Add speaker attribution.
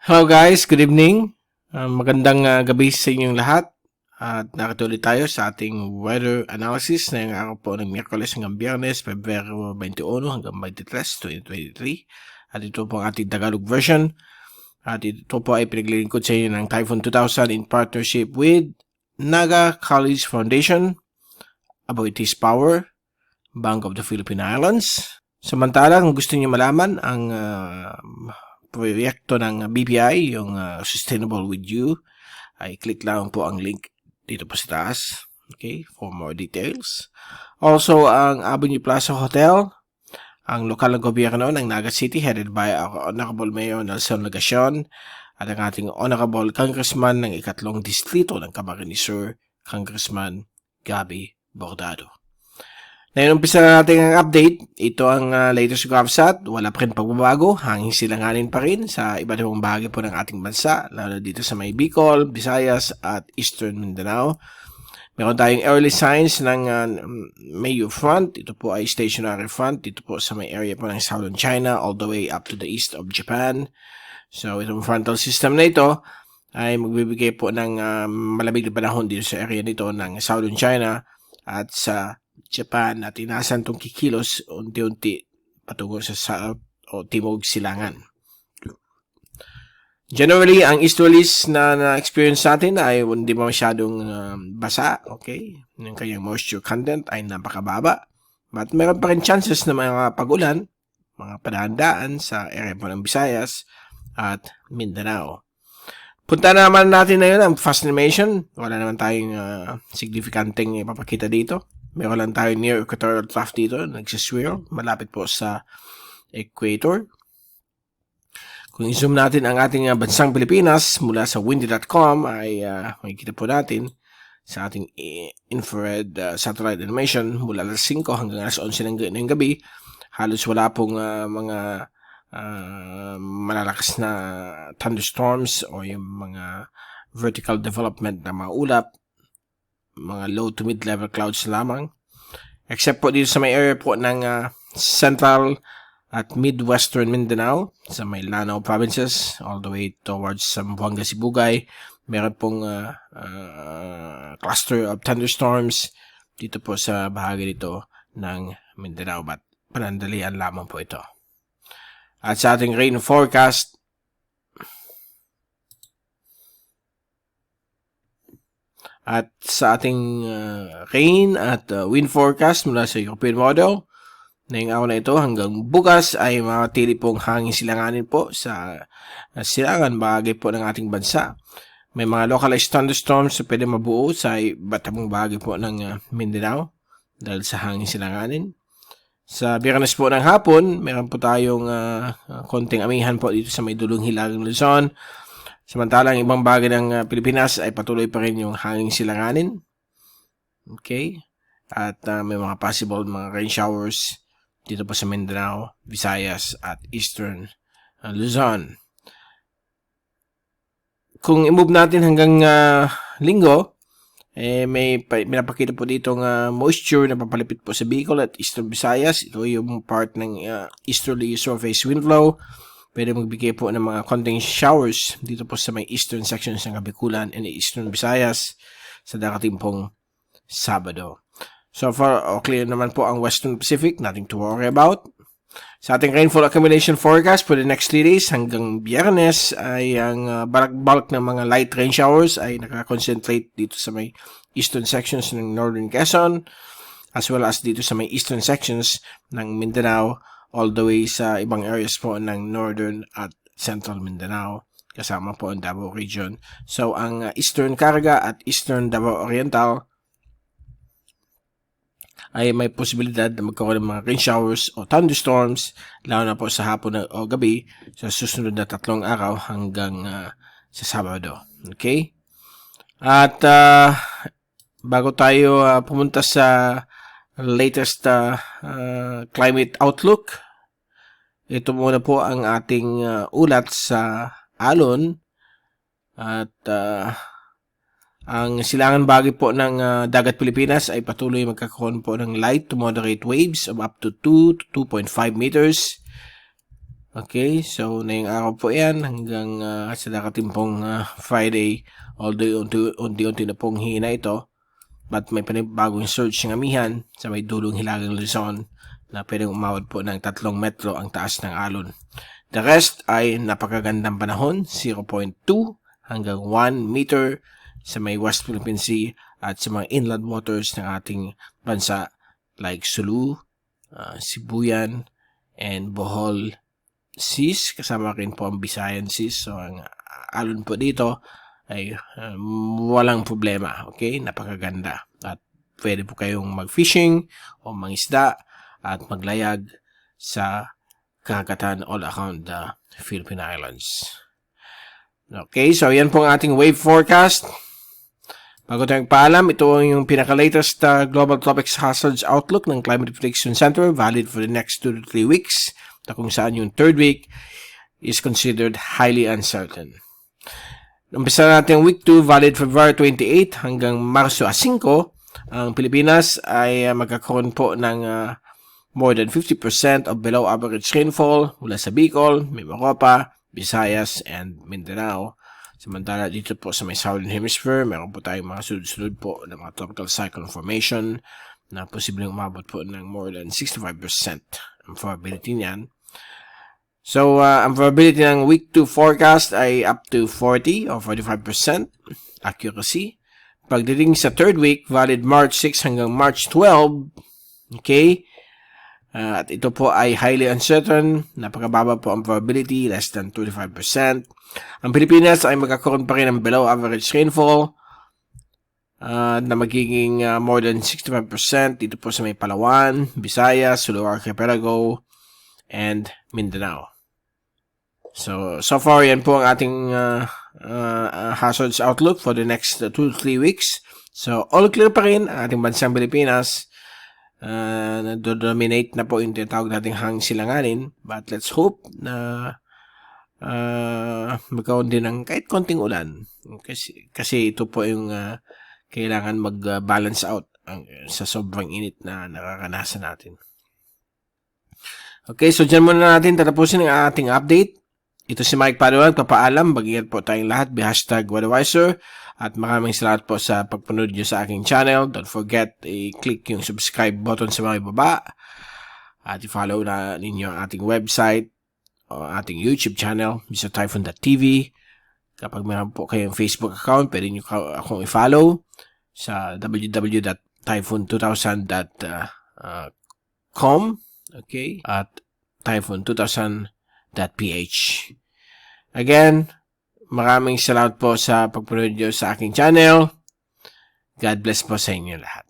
Speaker 1: Hello guys, good evening. Magandang gabi sa inyong lahat. At nakatuloy tayo sa ating weather analysis na yung araw po ng Miyerkules hanggang Biyernes, Pebrero 21 hanggang 23, 2023. At ito po ang ating Tagalog version. At ito po ay pinaglilingkod sa inyo ng Typhoon2000 in partnership with Naga College Foundation, About His Power, Bank of the Philippine Islands. Samantala, kung gusto niyo malaman ang proyekto ng BPI, yung Sustainable With You, ay click lang po ang link dito po sa taas, okay, for more details. Also, ang Avenue Plaza Hotel, ang lokal na gobyerno ng Naga City headed by our Honorable Mayor Nelson Legacion at ang ating Honorable Congressman ng ikatlong distrito ng Camarines Sur, Congressman Gabby Bordado. Ngayon, umpisa na natin ang update. Ito ang latest GovSat. Wala pa rin pagbabago. Hanging silanganin pa rin sa iba't ibang bahagi po ng ating bansa, lalo dito sa may Bicol, Visayas at Eastern Mindanao. Meron tayong early signs ng Mayo front. Ito po ay stationary front. Dito po sa may area po ng Southern China all the way up to the east of Japan. So, itong frontal system na ito ay magbibigay po ng malamig na panahon dito sa area nito ng Southern China at sa Japan at inasan itong kikilos unti-unti patungo sa South o Timog Silangan. Generally, ang easterlies na na-experience natin ay hindi masyadong basa, okay? Yung kanyang moisture content ay napakababa. But meron pa rin chances na mga pag-ulan, mga padahandaan sa area po ng Visayas at Mindanao. Punta naman natin na yun ang fast animation. Wala naman tayong significanteng ipapakita dito. Meron lang tayo near equatorial trough dito, nagsiswirl, malapit po sa equator. Kung i-zoom natin ang ating bansang Pilipinas mula sa windy.com ay makikita po natin sa ating infrared satellite animation mula alas 5 hanggang alas 11 ng gabi. Halos wala pong mga malalakas na thunderstorms o yung mga vertical development na mga ulap. Mga low to mid-level clouds lamang. Except po dito sa may area po ng central at midwestern Mindanao, sa may Lanao provinces, all the way towards Zamboanga, Sibugay. Meron pong cluster of thunderstorms dito po sa bahagi dito ng Mindanao, but panandalian lamang po ito. At sa ating rain forecast, at sa ating rain at wind forecast mula sa European model, ngayong araw na ito hanggang bukas ay matili pong hangin silanganin po sa Silangan, bahagi po ng ating bansa. May mga localized thunderstorms na pwede mabuo sa iba't ibang bahagi po ng Mindanao dahil sa hangin silanganin. Sa Biyernes po ng hapon, meron po tayong konting amihan po dito sa may dulong hilagang Luzon. Samantalang ibang bagay ng Pilipinas ay patuloy pa rin yung hanging silanganin. Okay? At may mga possible mga rain showers dito po sa Mindanao, Visayas at Eastern Luzon. Kung i-move natin hanggang linggo, may pinapakita po dito ng moisture na papalipit po sa Bicol at Eastern Visayas. Ito yung part ng easterly surface wind flow. Pwede magbigay po ng mga konting showers dito po sa may eastern sections ng Bikulan and Eastern Visayas sa darating pong Sabado. So far, clear naman po ang Western Pacific, nothing to worry about. Sa ating rainfall accumulation forecast for the next 3 days hanggang Biyernes ay ang bulk ng mga light rain showers ay nakakonsentrate dito sa may eastern sections ng Northern Quezon as well as dito sa may eastern sections ng Mindanao all the way sa ibang areas po ng Northern at Central Mindanao, kasama po ang Davao region. So, ang Eastern Caraga at Eastern Davao Oriental ay may posibilidad na magkaroon ng mga rain showers o thunderstorms, lalo na po sa hapon o gabi sa susunod na 3 araw hanggang sa Sabado. Okay? At bago tayo pumunta sa latest climate outlook, ito muna po ang ating ulat sa alon at ang silangan bahagi po ng dagat Pilipinas ay patuloy magkakaroon po ng light to moderate waves of up to 2 to 2.5 meters Okay, so ngayong araw po yan hanggang sa nakatimpong Friday, although unti-unti na pong hina ito, but may panibagong surge ng amihan sa may dulong hilagang Luzon na pwedeng umawad po ng 3 metro ang taas ng alon. The rest ay napakagandang panahon, 0.2 hanggang 1 meter sa may West Philippine Sea at sa mga inland waters ng ating bansa like Sulu, Sibuyan, and Bohol Seas, kasama rin po ang Visayan Seas. So ang alon po dito ay walang problema, okay? Napakaganda. At pwede po kayong mag-fishing o mangisda at maglayag sa karagatan all around the Philippine Islands. Okay, so yan po ang ating wave forecast. Bago tayong paalam, ito yung pinaka-latest Global Tropics Hazards Outlook ng Climate Prediction Center, valid for the next 2 to 3 weeks, na kung saan yung third week is considered highly uncertain. Umpisa natin week 2, valid February 28 hanggang Marso 5, ang Pilipinas ay magkakaroon po ng more than 50% of below average rainfall mula sa Bicol, Mimaropa, Visayas, and Mindanao. Samantala dito po sa may Southern Hemisphere, meron po tayong mga sunod-sunod po ng mga tropical cyclone formation na posibleng umabot po ng more than 65% ang probability niyan. So, ang probability ng week 2 forecast ay up to 40 or 45% accuracy. Pagdating sa third week, valid March 6 hanggang March 12, okay? At ito po ay highly uncertain, napakababa po ang probability, less than 25%. Ang Pilipinas ay magkakaroon pa rin ng below average rainfall na magiging more than 65% dito po sa may Palawan, Visayas, Sulu Archipelago, and Mindanao. So far, yan po ang ating hazards outlook for the next 2 to 3 weeks. So, all clear pa rin ang ating bansang Pilipinas. Dominate na po yung tinatawag nating hangin Silanganin. But let's hope na magkaroon din ng kahit konting ulan. Kasi ito po yung kailangan mag-balance out sa sobrang init na nakakanasan natin. Okay, so dyan muna natin tatapusin ang ating update. Ito si Mike Padua, papaalam, mag-ingat po tayong lahat, #WeatherWiser, at maraming salamat po sa pagpanood nyo sa aking channel. Don't forget, i-click yung subscribe button sa mga ibaba, at i-follow na ninyo ang ating website, o ating YouTube channel, Mr. Typhoon.tv. Kapag meron po kayong Facebook account, pwede nyo akong i-follow sa www.typhoon2000.com, okay, at typhoon2000.ph. Again, maraming salamat po sa pagpanood nyo sa aking channel. God bless po sa inyo lahat.